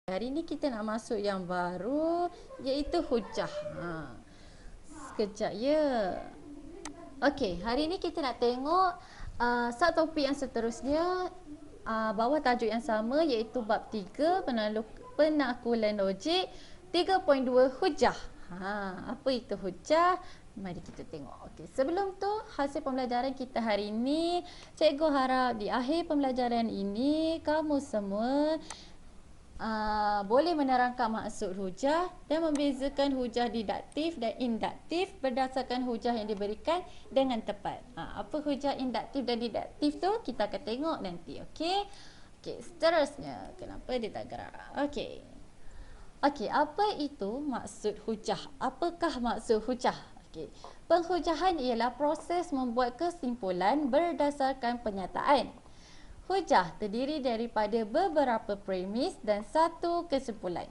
Hari ni kita nak masuk yang baru, iaitu hujah. Sekejap ya. Okey, hari ni kita nak tengok subtopik yang seterusnya, bawah tajuk yang sama, iaitu bab 3 penakulan logik 3.2 hujah. Apa itu hujah? Mari kita tengok. Okey, sebelum tu hasil pembelajaran kita hari ini, cikgu harap di akhir pembelajaran ini kamu semua boleh menerangkan maksud hujah dan membezakan hujah diduktif dan induktif berdasarkan hujah yang diberikan dengan tepat. Apa hujah induktif dan diduktif tu kita akan tengok nanti. Okey. Okey, seterusnya kenapa dia tak gerak? Okey. Okey, apa itu maksud hujah? Apakah maksud hujah? Okey. Penghujahan ialah proses membuat kesimpulan berdasarkan penyataan. Hujah terdiri daripada beberapa premis dan satu kesimpulan.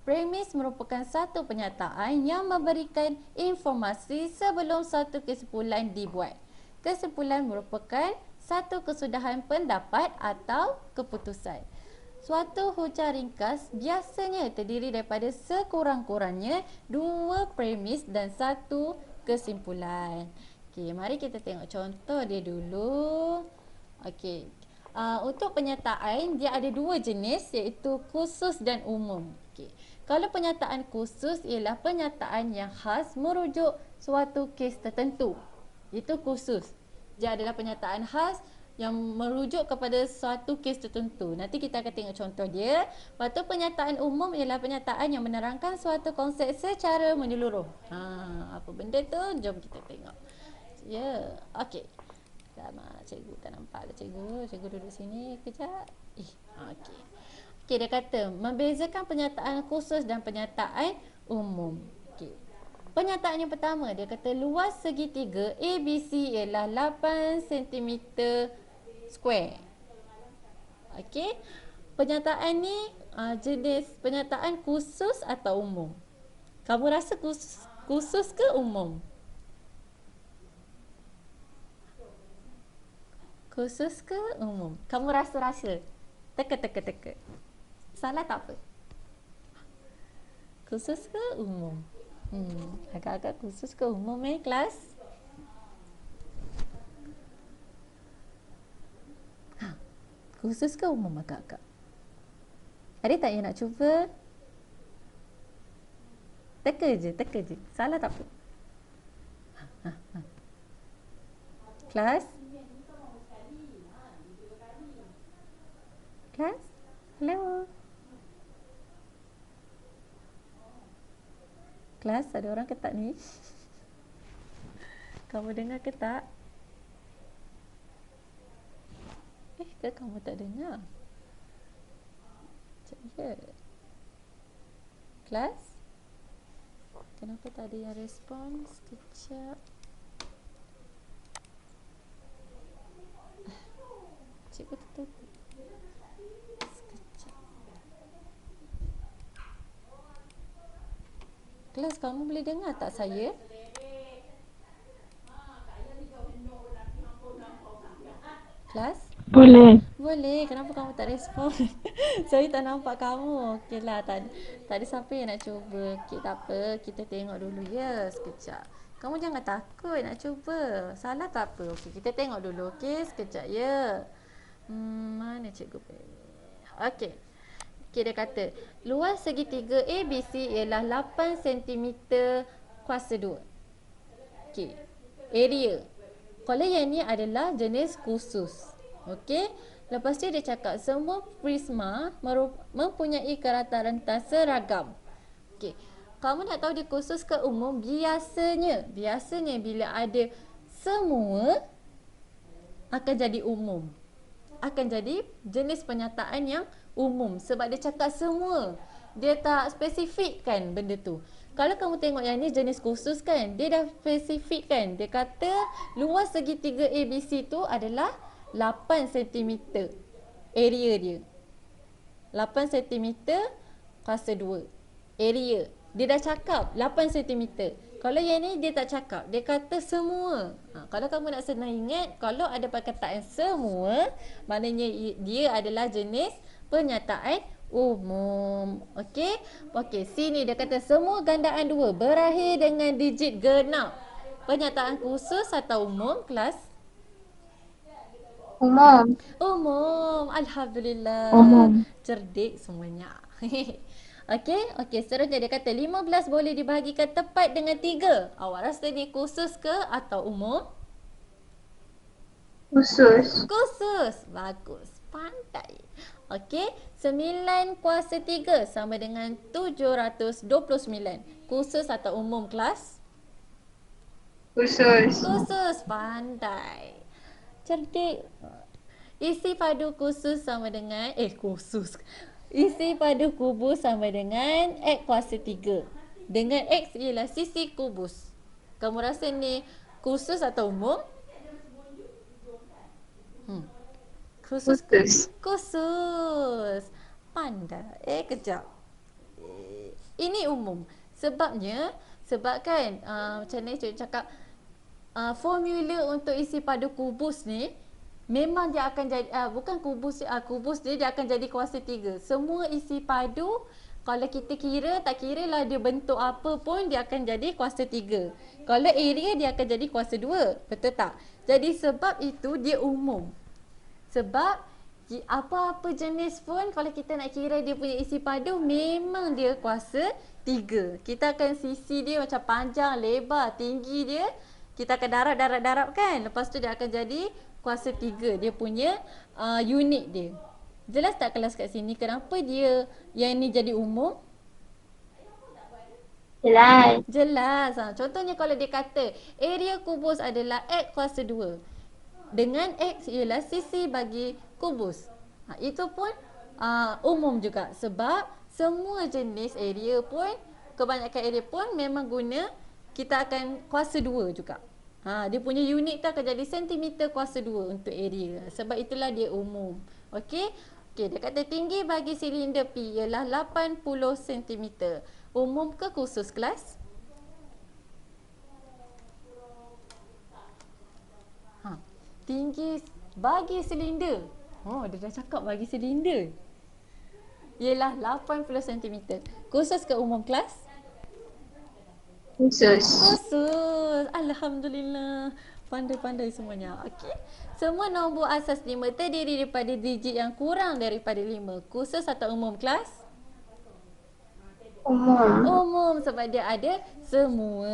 Premis merupakan satu penyataan yang memberikan informasi sebelum satu kesimpulan dibuat. Kesimpulan merupakan satu kesudahan pendapat atau keputusan. Suatu hujah ringkas biasanya terdiri daripada sekurang-kurangnya dua premis dan satu kesimpulan. Okey, mari kita tengok contoh dia dulu. Okey. Untuk penyataan, dia ada dua jenis, iaitu khusus dan umum. Okay. Kalau penyataan khusus ialah penyataan yang khas merujuk suatu kes tertentu. Itu khusus. Dia adalah penyataan khas yang merujuk kepada suatu kes tertentu. Nanti kita akan tengok contoh dia. Lepas tu penyataan umum ialah penyataan yang menerangkan suatu konsep secara menyeluruh. Apa benda tu? Jom kita tengok. Ya, okey. Cikgu tak nampak lah cikgu. Cikgu duduk sini kejap. Okey. Okey, dia kata membezakan penyataan khusus dan penyataan umum. Okey. Penyataan yang pertama, dia kata luas segitiga ABC ialah 8 cm square. Okey. Penyataan ni jenis penyataan khusus atau umum? Kamu rasa khusus ke umum? Khusus ke umum? Kamu rasa-rasa? Teka. Salah tak apa? Khusus ke umum? Agak-agak khusus ke umum kelas? Khusus ke umum agak-agak? Ada tak yang nak cuba? Teka je. Salah tak apa? Kelas? Kelas? Hello? Kelas, ada orang ke tak ni? Kamu dengar ke tak? Ke kamu tak dengar? Ya. Kelas? Kenapa tak ada yang respon? Sekejap. Cikgu tutup. Kelas, kamu boleh dengar tak saya? Kelas? Boleh. Kenapa kamu tak respon? Saya tak nampak kamu. Okeylah, tak ada siapa yang nak cuba. Okey, tak apa. Kita tengok dulu ya. Sekejap. Kamu jangan takut nak cuba. Salah tak apa. Okey, kita tengok dulu. Okey, sekejap ya. Mana cikgu? Okey. Okey, dia kata luas segitiga ABC ialah 8 cm kuasa 2. Okey. Area. Kalau yang ni adalah jenis khusus. Okey. Lepas tu dia cakap semua prisma mempunyai kerata rentas seragam. Okey. Kamu nak tahu dia khusus ke umum? Biasanya bila ada semua akan jadi umum. Akan jadi jenis penyataan yang umum sebab dia cakap semua. Dia tak spesifikkan benda tu. Kalau kamu tengok yang ni jenis khusus kan, dia dah spesifikkan. Dia kata luas segitiga ABC tu adalah 8 cm area dia. 8 cm kuasa 2 area. Dia dah cakap 8 cm. Kalau yang ni dia tak cakap. Dia kata semua. Kalau kamu nak senang ingat, kalau ada perkataan semua, maknanya dia adalah jenis penyataan umum. Okey. Okey, sini dia kata semua gandaan dua berakhir dengan digit genap. Pernyataan khusus atau umum kelas? Umum. Umum. Alhamdulillah. Umum. Cerdik semuanya. Okey, okey. Seterusnya dia kata 15 boleh dibahagikan tepat dengan 3. Awak rasa ni khusus ke atau umum? Khusus. Khusus. Bagus. Pandai. Okey, 9 kuasa 3 sama dengan 729. Khusus atau umum kelas? Khusus. Khusus. Pandai. Cerdik. Isi padu khusus sama dengan khusus. Isi padu kubus sama dengan X kuasa 3. Dengan X ialah sisi kubus. Kamu rasa ni khusus atau umum? Khusus ke? Khusus. Khusus. Pandai. Kejap. Ini umum. Sebabkan macam ni cikgu cakap, formula untuk isi padu kubus ni memang dia akan jadi bukan kubus kubus dia akan jadi kuasa 3. Semua isi padu kalau kita kira, tak kira lah dia bentuk apa pun, dia akan jadi kuasa 3. Kalau area dia akan jadi kuasa 2. Betul tak? Jadi sebab itu dia umum. Sebab apa-apa jenis pun kalau kita nak kira dia punya isi padu memang dia kuasa 3. Kita akan sisi dia macam panjang, lebar, tinggi dia kita akan darab kan. Lepas tu dia akan jadi kuasa 3. Dia punya unit dia. Jelas tak kelas kat sini kenapa dia yang ni jadi umum? Jelas. Jelas. Contohnya kalau dia kata area kubus adalah X kuasa 2. Dengan X ialah sisi bagi kubus. Itu pun umum juga sebab semua jenis area pun, kebanyakan area pun memang guna kita akan kuasa 2 juga. Dia punya unit tu akan jadi sentimeter kuasa 2 untuk area. Sebab itulah dia umum. Okey? Okey, dia kata tinggi bagi silinder P ialah 80 cm. Umum ke khusus kelas? Tinggi bagi silinder. Dia dah cakap bagi silinder. Ialah 80 cm. Khusus ke umum kelas? Khusus. Khusus. Alhamdulillah. Pandai-pandai semuanya. Okey. Semua nombor asas 5 terdiri daripada digit yang kurang daripada 5. Khusus atau umum kelas? Umum. Umum sebab dia ada semua.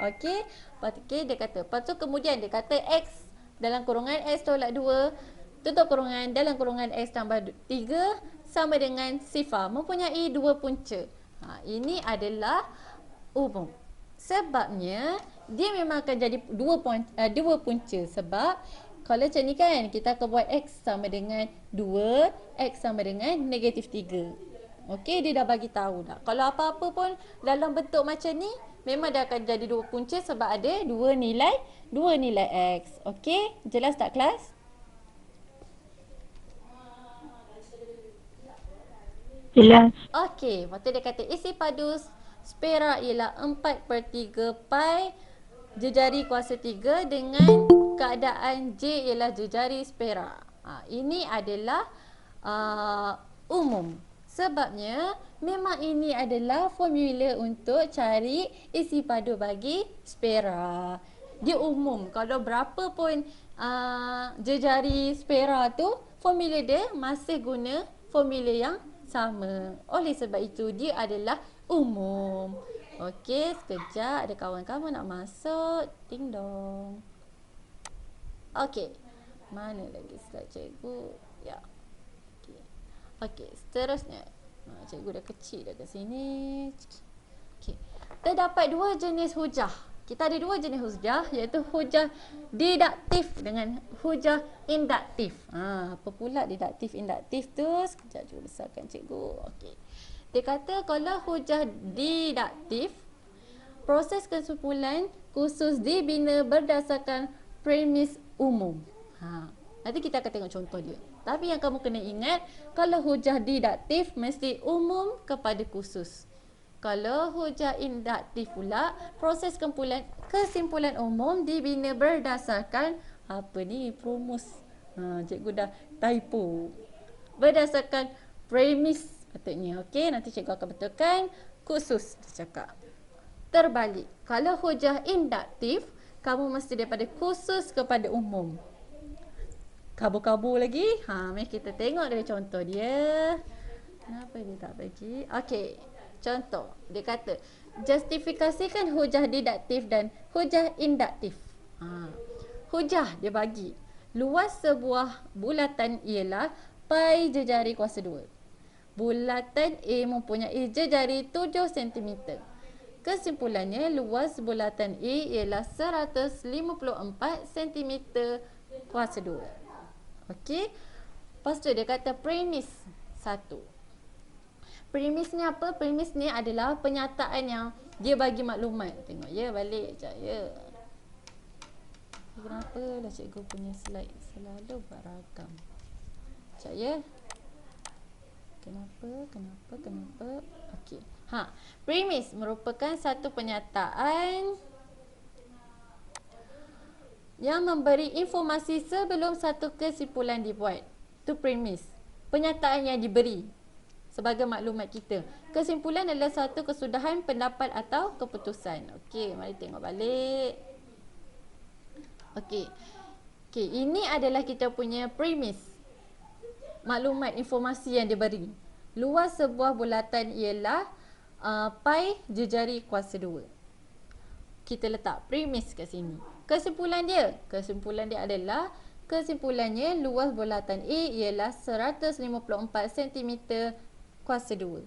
Okey. Okey, dia kata. Lepas tu kemudian dia kata X dalam kurungan X tolak 2 tutup kurungan dalam kurungan X tambah 3 sama dengan sifar mempunyai 2 punca. Ini adalah umum. Sebabnya dia memang akan jadi 2 punca sebab kalau macam ni kan kita akan buat X sama dengan 2, X sama dengan negatif 3. Okey, dia dah bagi tahu dah. Kalau apa-apa pun dalam bentuk macam ni memang dia akan jadi 2 punca sebab ada 2 nilai X. Okey, jelas tak kelas? Jelas. Okey, waktu dia kata isi padu spera ialah 4/3 pi jejari kuasa 3 dengan keadaan J ialah jejari spera. Ini adalah umum. Sebabnya memang ini adalah formula untuk cari isi padu bagi spera. Dia umum. Kalau berapa pun jejari spera tu, formula dia masih guna formula yang sama. Oleh sebab itu dia adalah umum. Okey, sekejap ada kawan-kawan nak masuk. Ding dong. Okey. Mana lagi slide cikgu? Ya. Okey. Okey, seterusnya. Cikgu dah kecil dah kat sini. Okey. Terdapat 2 jenis hujah. Kita ada 2 jenis hujah iaitu hujah deduktif dengan hujah induktif. Apa pula deduktif induktif tu? Sekejap cikgu besarkan cikgu. Okey. Dia kata kalau hujah deduktif, proses kesimpulan khusus dibina berdasarkan premis umum. Nanti kita akan tengok contoh dia. Tapi yang kamu kena ingat, kalau hujah deduktif mesti umum kepada khusus. Kalau hujah induktif pula, proses kesimpulan umum dibina berdasarkan apa ni? Promus. Cikgu dah typo. Berdasarkan premis Patutnya. Okey, nanti cikgu akan betulkan. Khusus dia cakap. Terbalik. Kalau hujah induktif, kamu mesti daripada khusus kepada umum. Kabur-kabur lagi. Mari kita tengok dari contoh dia. Kenapa dia tak bagi? Okey. Contoh. Dia kata, justifikasikan hujah deduktif dan hujah induktif. Hujah dia bagi. Luas sebuah bulatan ialah pi jejari kuasa 2. Bulatan A mempunyai jejari 7 cm. Kesimpulannya, luas bulatan A ialah 154 cm kuasa 2. Okey. Lepas tu dia kata premis 1. Premis ni apa? Premis ni adalah penyataan yang dia bagi maklumat. Tengok ya, balik sekejap ya. Kenapa lah cikgu punya slide selalu buat ragam. Sekejap ya. Kenapa? Okey. Premis merupakan satu penyataan yang memberi informasi sebelum satu kesimpulan dibuat. Itu premis. Penyataan yang diberi sebagai maklumat kita. Kesimpulan adalah satu kesudahan pendapat atau keputusan. Okey, mari tengok balik. Okey. Ini adalah kita punya premis. Maklumat informasi yang diberi. Luas sebuah bulatan ialah pi jejari kuasa 2. Kita letak premis kat sini. Kesimpulan dia adalah kesimpulannya luas bulatan A ialah 154 cm kuasa 2.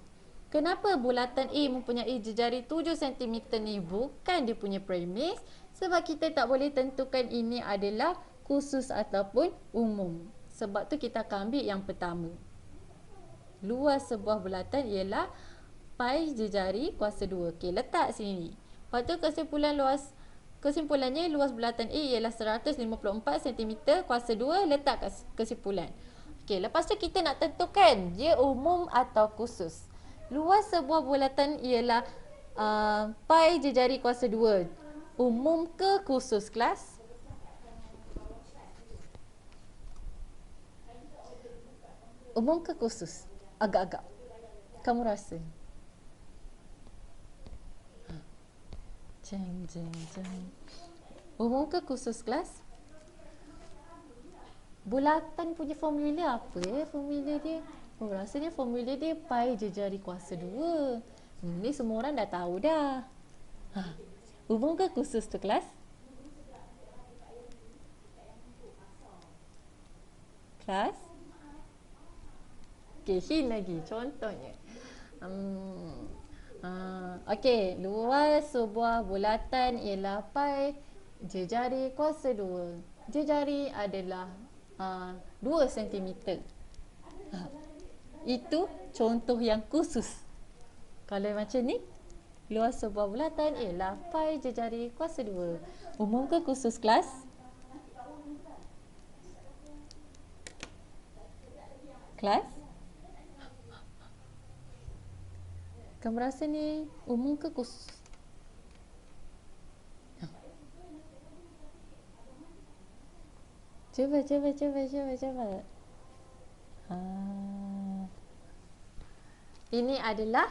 Kenapa bulatan A mempunyai jejari 7 cm ni bukan dia punya premis? Sebab kita tak boleh tentukan ini adalah khusus ataupun umum. Sebab tu kita akan ambil yang pertama. Luas sebuah bulatan ialah pi jejari kuasa 2. Okey, letak sini. Lepas tu kesimpulannya luas bulatan A ialah 154 cm kuasa 2. Letak kesimpulan. Okey, lepas tu kita nak tentukan dia umum atau khusus. Luas sebuah bulatan ialah pi jejari kuasa 2. Umum ke khusus kelas? Umum ke khusus? Agak-agak. Kamu rasa? Jeng. Umum ke khusus kelas? Bulatan punya formula apa formula dia? Rasanya formula dia pi jejari kuasa 2. Ni semua orang dah tahu dah. Umum ke khusus tu kelas? Kelas? Okey, hint lagi. Contohnya. Okey, luas sebuah bulatan ialah pi jejari kuasa 2. Jejari adalah 2 cm. Itu contoh yang khusus. Kalau macam ni, luas sebuah bulatan ialah pi jejari kuasa 2. Umum ke khusus kelas? Kelas? Kamu rasa ni umum ke khusus? Cuba. Ini adalah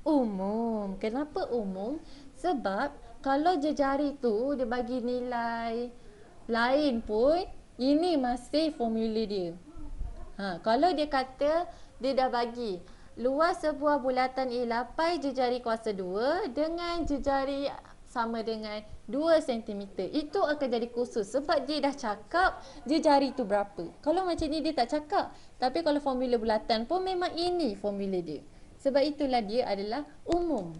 umum. Kenapa umum? Sebab kalau jejari tu dia bagi nilai lain pun, ini masih formula dia. Kalau dia kata dia dah bagi luas sebuah bulatan ialah pi jejari kuasa 2 dengan jejari sama dengan 2 cm. Itu akan jadi khusus sebab dia dah cakap jejari tu berapa. Kalau macam ni dia tak cakap. Tapi kalau formula bulatan pun memang ini formula dia. Sebab itulah dia adalah umum.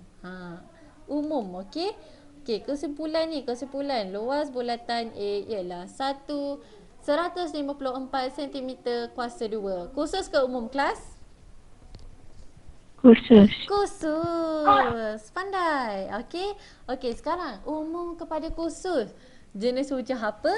Umum, okey. Okey, kesimpulan luas bulatan A ialah 154 cm kuasa 2. Khusus ke umum kelas? Khusus. Pandai. Okey, sekarang umum kepada khusus. Jenis hujah apa?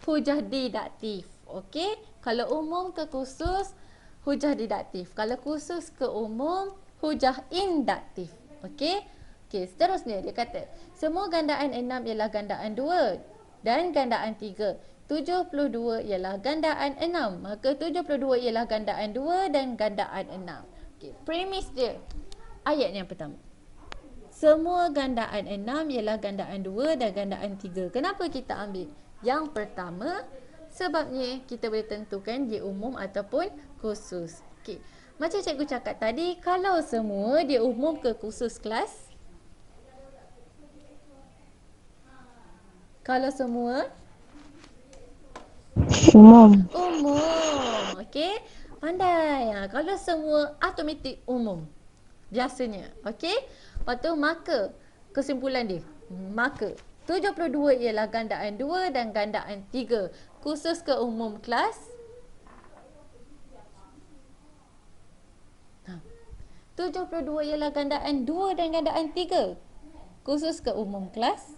Hujah deduktif. Okey. Kalau umum ke khusus, hujah deduktif. Kalau khusus ke umum, hujah induktif. Okey. Seterusnya dia kata, semua gandaan 6 ialah gandaan 2 dan gandaan 3. 72 ialah gandaan 6. Maka 72 ialah gandaan 2 dan gandaan 6. Okey, premis dia. Ayat yang pertama. Semua gandaan 6 ialah gandaan 2 dan gandaan 3. Kenapa kita ambil yang pertama? Sebabnya kita boleh tentukan dia umum ataupun khusus. Okey. Macam cikgu cakap tadi, kalau semua dia umum ke khusus kelas? Kalau semua Umum. umum. Okey. Pandai. Kalau semua automatik umum. Biasanya. Okey. Lepas tu maka kesimpulan dia. Maka 72 ialah gandaan 2 dan gandaan 3. Khusus ke umum kelas? 72 ialah gandaan 2 dan gandaan 3. Khusus ke umum kelas?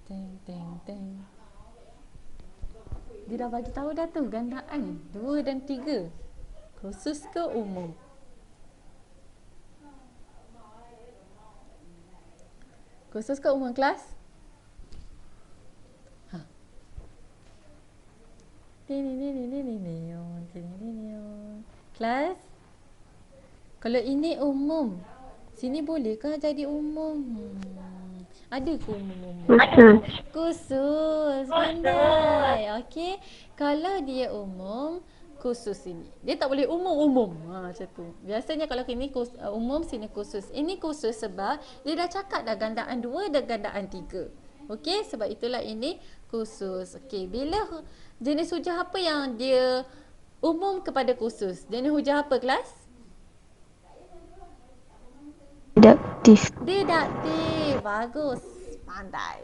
Teng teng teng. Dia dah bagi tahu dah tu gandaan 2 dan 3. Khusus ke umum? Khusus ke umum kelas? Kelas? Kalau ini umum, sini bolehkah jadi umum? Ada ke umum-umum? Khusus. Khusus. Pandai. Okey. Kalau dia umum, khusus ini. Dia tak boleh umum-umum. Macam tu. Biasanya kalau ini umum, sini khusus. Ini khusus sebab dia dah cakap dah gandaan 2 dan gandaan 3. Okey, sebab itulah ini khusus. Okey, bila jenis hujah apa yang dia umum kepada khusus? Jenis hujah apa kelas? Deduktif. Deduktif. Bagus. Pandai.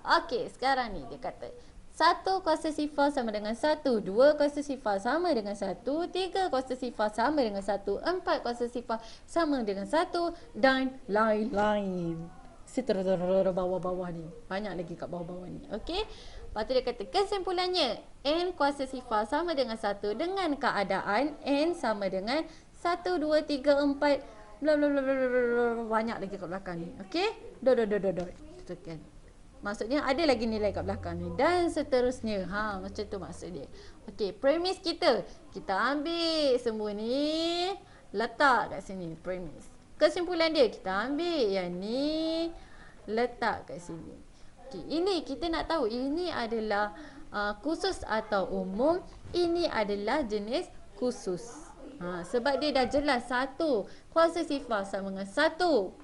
Okey, sekarang ni dia kata 1 kuasa sifar sama dengan 1, 2 kuasa sifar sama dengan 1, 3 kuasa sifar sama dengan 1, 4 kuasa sifar sama dengan 1 dan lain-lain. Seterus bawah-bawah ni. Banyak lagi kat bawah-bawah ni. Okey. Lepas tu dia kata kesimpulannya n kuasa sifar sama dengan 1 dengan keadaan n sama dengan 1, 2, 3, 4 bla bla bla bla bla, banyak lagi kat belakang ni. Okey? Dot. Tekan. Maksudnya ada lagi nilai kat belakang ni dan seterusnya. Macam tu maksud dia. Okey, premis kita. Kita ambil semua ni, letak kat sini premis. Kesimpulan dia kita ambil yang ni, letak kat sini. Okey, ini kita nak tahu ini adalah khusus atau umum. Ini adalah jenis khusus. Sebab dia dah jelas 1 kuasa sifar sama dengan 1.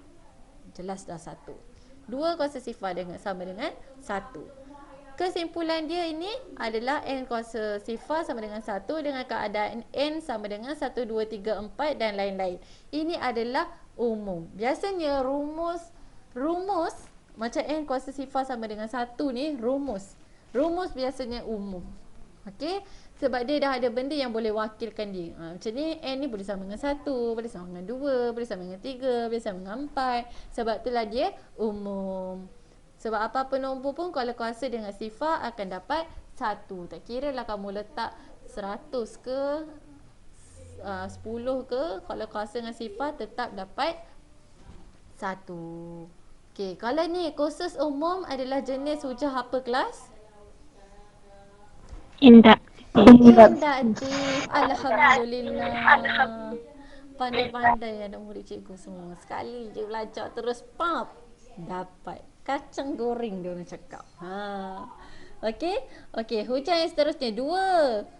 Jelas dah 1. 2 kuasa sifar sama dengan 1. Kesimpulan dia ini adalah n kuasa sifar sama dengan 1 dengan keadaan n sama dengan 1, 2, 3, 4 dan lain-lain. Ini adalah umum. Biasanya rumus macam n kuasa sifar sama dengan 1 ni rumus biasanya umum. Okey, sebab dia dah ada benda yang boleh wakilkan dia. Macam ni n ni boleh sama dengan 1, boleh sama dengan 2, boleh sama dengan 3, boleh sama dengan 4. Sebab itulah dia umum. Sebab apa-apa nombor pun kalau kuasa dengan sifar akan dapat 1. Tak kira lah kamu letak 100 ke 10 ke, kalau kuasa dengan sifar tetap dapat 1. Okey, kalau ni khusus umum adalah jenis hujah apa kelas? Induktif. Alhamdulillah. Pandai-pandai anak murid cikgu semua. Sekali je belajar terus pop dapat. Kacang goreng dia orang cakap. Okey, hujah yang seterusnya 2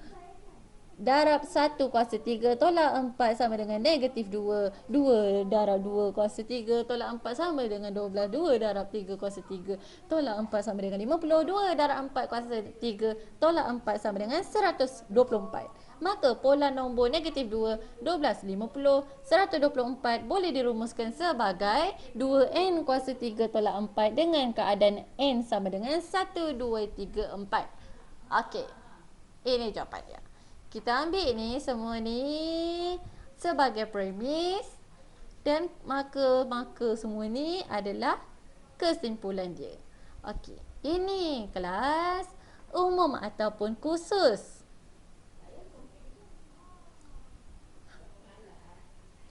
darab 1 kuasa 3 tolak 4 sama dengan negatif 2. 2 darab 2 kuasa 3 tolak 4 sama dengan 12. 2 darab 3 kuasa 3 tolak 4 sama dengan 50. 2 darab 4 kuasa 3 tolak 4 sama dengan 124. Maka pola nombor negatif 2, 12, 50, 124 boleh dirumuskan sebagai 2n kuasa 3 tolak 4 dengan keadaan n sama dengan 1, 2, 3, 4. Okey, ini jawapan dia. Kita ambil ni semua ni sebagai premis dan maka semua ni adalah kesimpulan dia. Okey, ini kelas umum ataupun khusus.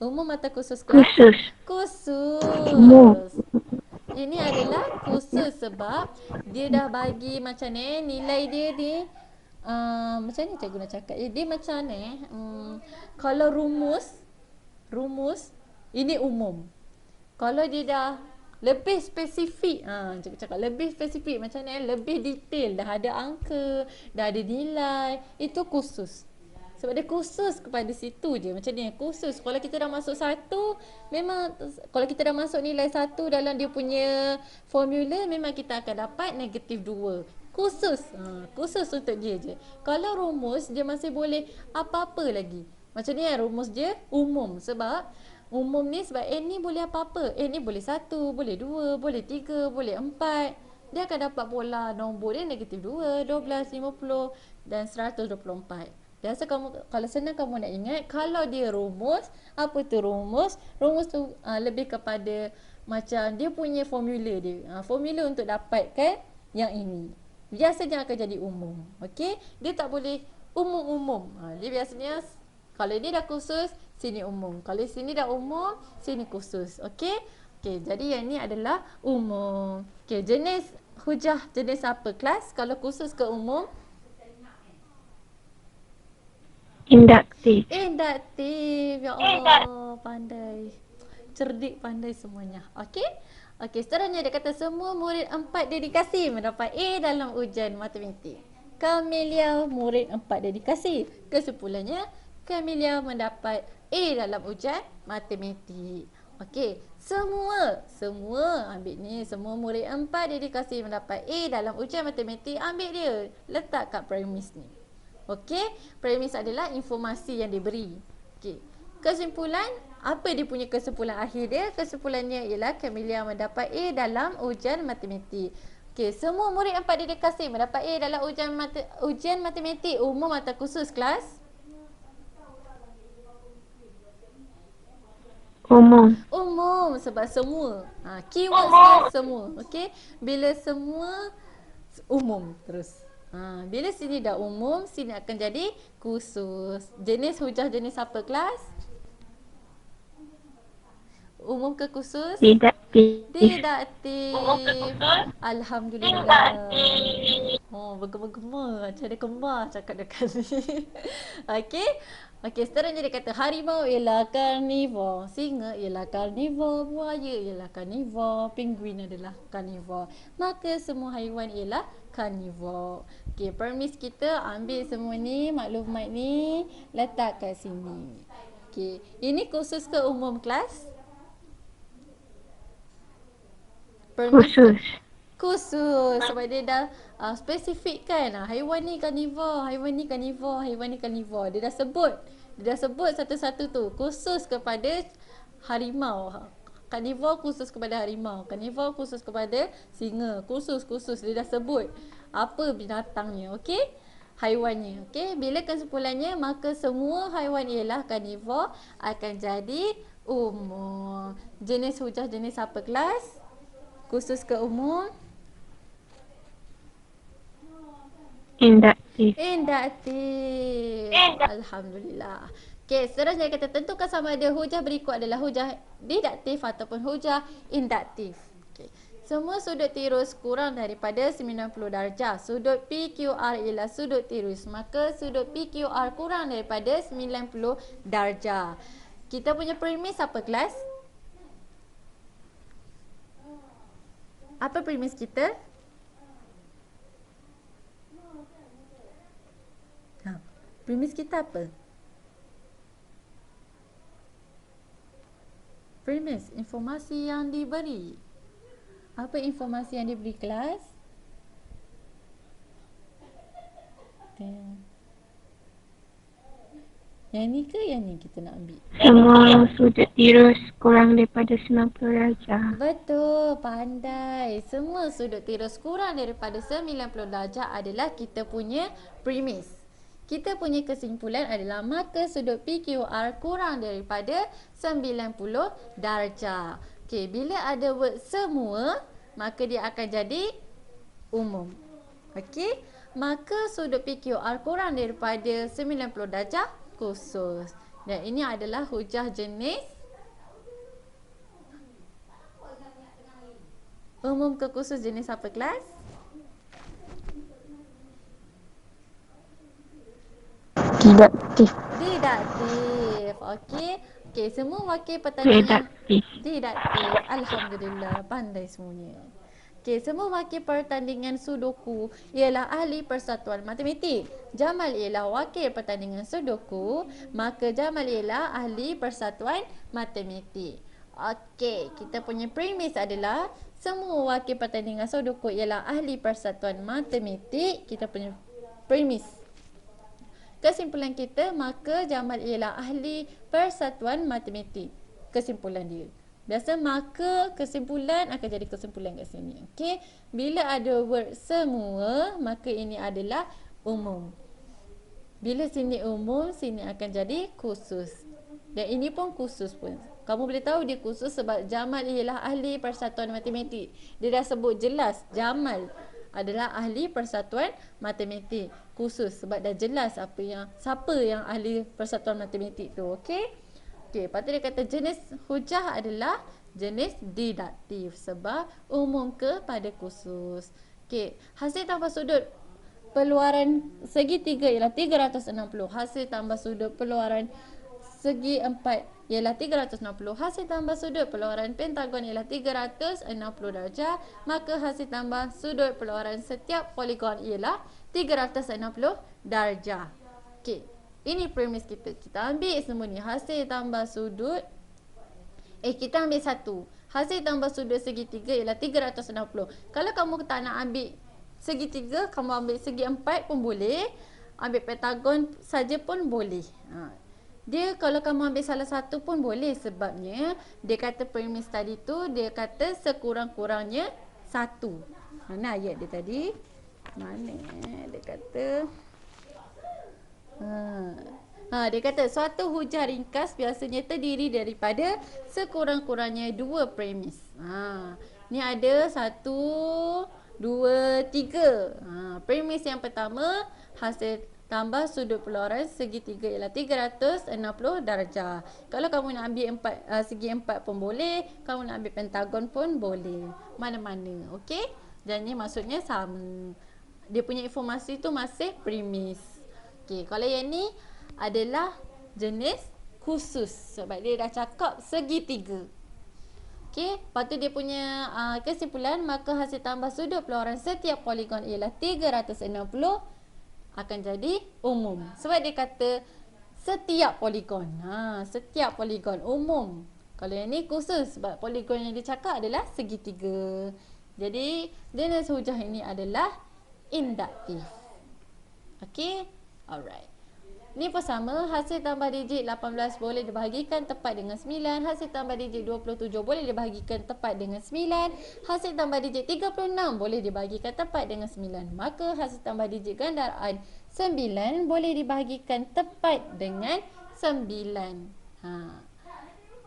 Umum atau khusus kelas? Khusus. Ini adalah khusus sebab dia dah bagi macam ni nilai dia ni macam ni cikgu nak cakap. Dia macam ni, kalau rumus ini umum. Kalau dia dah lebih spesifik, cikgu cakap lebih spesifik macam ni, lebih detail, dah ada angka, dah ada nilai, itu khusus. Sebab dia khusus kepada situ je. Macam ni, khusus. Kalau kita dah masuk satu, memang kalau kita dah masuk nilai satu dalam dia punya formula, memang kita akan dapat negatif 2. Khusus. Khusus untuk dia je. Kalau rumus, dia masih boleh apa-apa lagi. Macam ni rumus dia umum. Sebab umum ni, sebab N ni boleh apa-apa. N ni boleh 1, boleh 2, boleh 3, boleh 4. Dia akan dapat pola nombor dia negatif 2, 12, 50 dan 124. Biasa kalau senang kamu nak ingat, kalau dia rumus, apa tu rumus? Rumus tu lebih kepada macam dia punya formula dia. Formula untuk dapatkan yang ini. Biasanya akan jadi umum. Okey? Dia tak boleh umum-umum. Dia biasanya kalau dia dah khusus, sini umum. Kalau sini dah umum, sini khusus. Okey? Okey, jadi yang ni adalah umum. Okey, jenis hujah jenis apa kelas? Kalau khusus ke umum? Induktif. Induktif. Ya Allah, pandai. Cerdik, pandai semuanya. Okey? Okey, seterusnya dia kata semua murid 4 dedikasi mendapat A dalam ujian matematik. Kamelia murid 4 dedikasi. Kesimpulannya, Kamelia mendapat A dalam ujian matematik. Okey, semua ambil ni, semua murid 4 dedikasi mendapat A dalam ujian matematik, ambil dia, letak kat premis ni. Okey, premis adalah informasi yang diberi. Okey. Kesimpulan, apa dia punya kesimpulan akhir dia? Kesimpulannya ialah Kamelia mendapat A dalam ujian matematik. Okey, semua murid 4 dedikasi mendapat A dalam ujian matematik umum atau khusus kelas? Umum sebab semua. Keyword semua. Okey, bila semua umum terus. Bila sini dah umum, sini akan jadi khusus. Jenis hujah jenis apa kelas? Umum ke khusus? Didaktif. Alhamdulillah. Bergema-gema macam ada kembar cakap dekat ni. Okey. Okey, seterusnya dia kata harimau ialah karnivor, singa ialah karnivor, buaya ialah karnivor, penguin adalah karnivor. Maka semua haiwan ialah karnivor. Okey, premis kita ambil semua ni, maklumat ni, letak kat sini. Okey, ini khusus ke umum kelas? Khusus sebab dia dah spesifik kan. Haiwan ni karnivor, haiwan ni karnivor, haiwan ni karnivor. Dia dah sebut satu-satu tu. Khusus kepada harimau. Karnivor khusus kepada harimau. Karnivor khusus kepada singa. Khusus. Dia dah sebut apa binatangnya. Okey? Haiwannya. Okey? Bila kesimpulannya, maka semua haiwan ialah karnivor akan jadi umum. Jenis hujah jenis apa kelas? Khusus ke umum? Induktif. Alhamdulillah. Okey, seterusnya kita tentukan sama ada hujah berikut adalah hujah deduktif ataupun hujah induktif. Okey. Semua sudut tirus kurang daripada 90 darjah. Sudut PQR ialah sudut tirus. Maka sudut PQR kurang daripada 90 darjah. Kita punya premis apa kelas? Apa premis kita? Premis kita apa? Premis, informasi yang diberi. Apa informasi yang diberi kelas? Yang ni ke yang ni kita nak ambil? Semua sudut tirus kurang daripada 90 darjah. Betul, pandai. Semua sudut tirus kurang daripada 90 darjah adalah kita punya premis. Kita punya kesimpulan adalah maka sudut PQR kurang daripada 90 darjah. Okey, bila ada word semua, maka dia akan jadi umum. Okey, maka sudut PQR kurang daripada 90 darjah khusus. Dan ini adalah hujah jenis umum ke khusus jenis apa kelas? Didaktif. Didaktif. Okey. Okey, semua wakil pertandingan Redaktif. didaktif. Alhamdulillah, pandai semuanya. Okey, semua wakil pertandingan sudoku ialah ahli persatuan matematik. Jamal ialah wakil pertandingan sudoku, maka Jamal ialah ahli persatuan matematik. Okey, kita punya premis adalah semua wakil pertandingan sudoku ialah ahli persatuan matematik. Kita punya premis. Kesimpulan kita, maka Jamal ialah ahli persatuan matematik. Kesimpulan dia. Biasa maka kesimpulan akan jadi kesimpulan kat sini. Okey. Bila ada word semua, maka ini adalah umum. Bila sini umum, sini akan jadi khusus. Dan ini pun khusus pun. Kamu boleh tahu dia khusus sebab Jamal ialah ahli persatuan matematik. Dia dah sebut jelas Jamal adalah ahli persatuan matematik. Khusus sebab dah jelas siapa yang ahli persatuan matematik tu. Okey. Okey, lepas tu dia kata jenis hujah adalah jenis didaktif sebab umum kepada khusus. Okey, hasil tambah sudut peluaran segitiga ialah 360. Hasil tambah sudut peluaran segi empat ialah 360. Hasil tambah sudut peluaran pentagon ialah 360 darjah. Maka hasil tambah sudut peluaran setiap poligon ialah 360 darjah. Okey, ini premis kita. Kita ambil semua ni. Hasil tambah sudut kita ambil satu. Hasil tambah sudut segitiga ialah 360. Kalau kamu tak nak ambil segitiga, kamu ambil segi empat pun boleh. Ambil pentagon saja pun boleh. Dia kalau kamu ambil salah satu pun boleh sebabnya dia kata premis tadi tu dia kata sekurang-kurangnya satu. Mana ayat dia tadi? Mana dia kata? Dia kata suatu hujah ringkas biasanya terdiri daripada sekurang-kurangnya dua premis. Ni ada 1, 2, 3. Premis yang pertama, hasil tambah sudut peluaran segitiga ialah 360 darjah. Kalau kamu nak ambil segi empat pun boleh, kamu nak ambil pentagon pun boleh. Mana-mana, okey? Dan ni maksudnya sama. Dia punya informasi tu masih premis. Okey, kalau yang ni adalah jenis khusus sebab dia dah cakap segitiga. Okey, lepas tu dia punya kesimpulan, maka hasil tambah sudut peluaran setiap poligon ialah 360 akan jadi umum. Sebab dia kata setiap poligon. Setiap poligon umum. Kalau yang ni khusus sebab poligon yang dia cakap adalah segitiga. Jadi jenis hujah ini adalah induktif. Okey? Alright. Ni pun sama, hasil tambah digit 18 boleh dibahagikan tepat dengan 9. Hasil tambah digit 27 boleh dibahagikan tepat dengan 9. Hasil tambah digit 36 boleh dibahagikan tepat dengan 9. Maka hasil tambah digit gandaraan 9 boleh dibahagikan tepat dengan 9.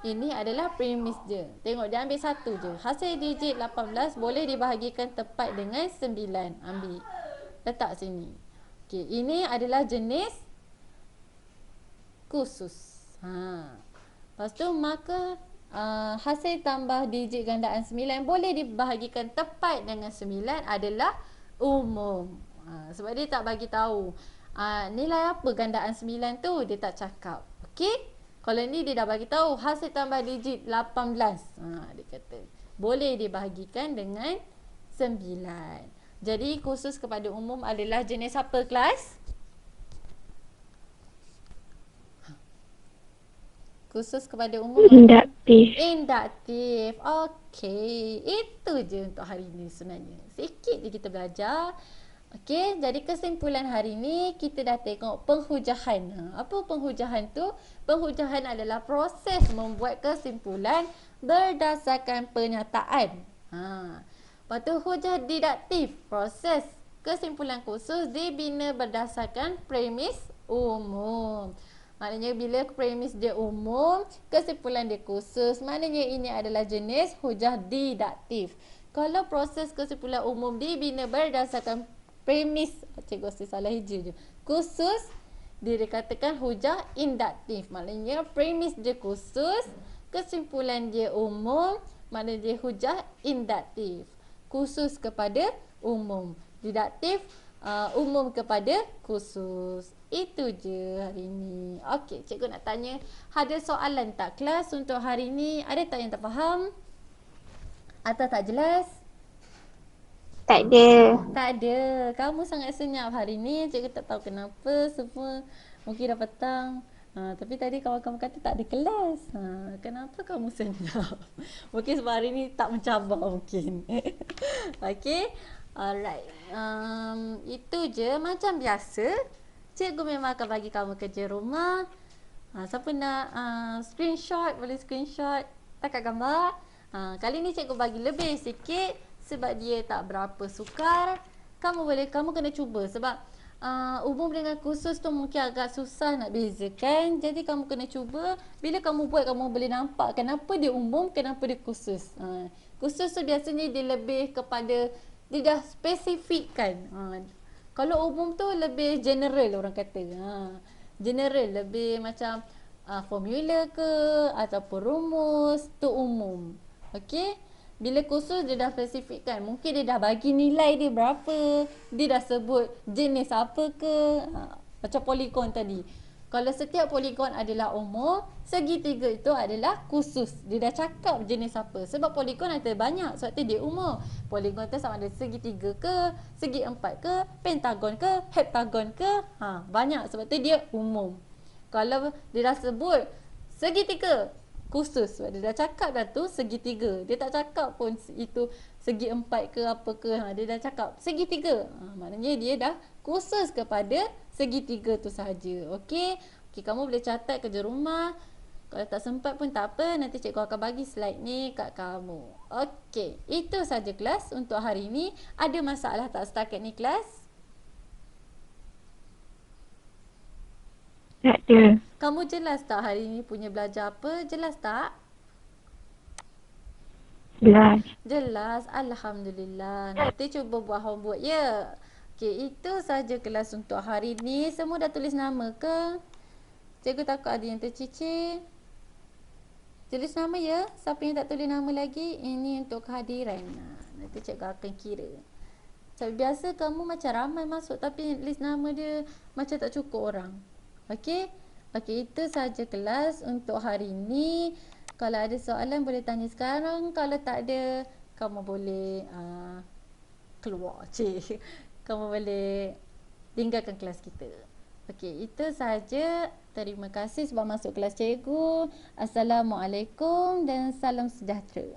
Ini adalah premis dia. Tengok dia ambil satu je. Hasil digit 18 boleh dibahagikan tepat dengan 9. Ambil. Letak sini. Okey, ini adalah jenis khusus. Lepas tu maka hasil tambah digit gandaan 9 boleh dibahagikan tepat dengan 9 adalah umum. Sebab dia tak bagi tahu nilai apa gandaan 9 tu, dia tak cakap. Okey? Kalau ni dia dah bagi tahu hasil tambah digit 18. Dia kata boleh dibahagikan dengan 9. Jadi khusus kepada umum adalah jenis apa kelas? Khusus kepada umum Induktif. induktif. Okey, itu je untuk hari ini sebenarnya. Sikit je kita belajar. Okey, jadi kesimpulan hari ni kita dah tengok penghujahan. Apa penghujahan tu? Penghujahan adalah proses membuat kesimpulan berdasarkan pernyataan. Lepas tu hujah didaktif, proses kesimpulan khusus dibina berdasarkan premis umum. Maknanya bila premis dia umum, kesimpulan dia khusus, maknanya ini adalah jenis hujah didaktif. Kalau proses kesimpulan umum dibina berdasarkan premis, cikgu rasa salah hija je, khusus, dia dikatakan hujah induktif. Maknanya premis dia khusus, kesimpulan dia umum, maknanya dia hujah induktif. Khusus kepada umum. Didaktif umum kepada khusus. Itu je hari ni. Okey, cikgu nak tanya, ada soalan tak kelas untuk hari ni? Ada tak yang tak faham? Atau tak jelas? Tak ada. Tak ada. Kamu sangat senyap hari ni. Cikgu tak tahu kenapa semua. Mungkin dah petang. Tapi tadi kawan-kawan kata tak ada kelas. Kenapa kamu senyap? Mungkin sebab hari ni tak mencabar mungkin. Okay. Alright. Itu je. Macam biasa. Cikgu memang akan bagi kamu kerja rumah. Siapa nak screenshot, boleh screenshot. Takat gambar. Kali ni cikgu bagi lebih sikit. Sebab dia tak berapa sukar. Kamu kena cuba. Sebab umum dengan khusus tu mungkin agak susah nak bezakan. Jadi kamu kena cuba. Bila kamu buat, kamu boleh nampak kenapa dia umum, kenapa dia khusus. Khusus tu biasanya dia lebih kepada, dia dah spesifikkan. Kalau umum tu lebih general orang kata. General, lebih macam formula ke ataupun rumus tu umum. Okey. Bila khusus dia dah spesifikkan. Mungkin dia dah bagi nilai dia berapa. Dia dah sebut jenis apa ke. Macam poligon tadi. Kalau setiap poligon adalah umum, segitiga itu adalah khusus. Dia dah cakap jenis apa. Sebab poligon ada banyak. Sebab tu dia umum. Poligon tu sama ada segitiga ke, segi empat ke, pentagon ke, heptagon ke. Banyak. Sebab tu dia umum. Kalau dia dah sebut segitiga, khusus. Sebab dia dah cakap dah tu segitiga. Dia tak cakap pun itu segi empat ke apa ke. Dia dah cakap segitiga. Maknanya dia dah khusus kepada segitiga tu sahaja. Okey. Okey, kamu boleh catat kerja rumah. Kalau tak sempat pun tak apa. Nanti cikgu akan bagi slide ni kat kamu. Okey. Itu sahaja kelas untuk hari ni. Ada masalah tak setakat ni kelas? Tak ada. Kamu jelas tak hari ni punya belajar apa? Jelas tak? Jelas. Jelas. Alhamdulillah. Nanti cuba buat homework ya. Okey, itu saja kelas untuk hari ni. Semua dah tulis nama ke? Cikgu takut ada yang tercicir. Tulis nama ya. Siapa yang tak tulis nama lagi, ini untuk kehadiran. Nanti cikgu akan kira. Sebab biasa kamu macam ramai masuk tapi list nama dia macam tak cukup orang. Okey? Okey, itu saja kelas untuk hari ni. Kalau ada soalan boleh tanya sekarang. Kalau tak ada, kamu boleh keluar. Cik. Kamu boleh tinggalkan kelas kita. Okey, itu saja. Terima kasih sebab masuk kelas cikgu. Assalamualaikum dan salam sejahtera.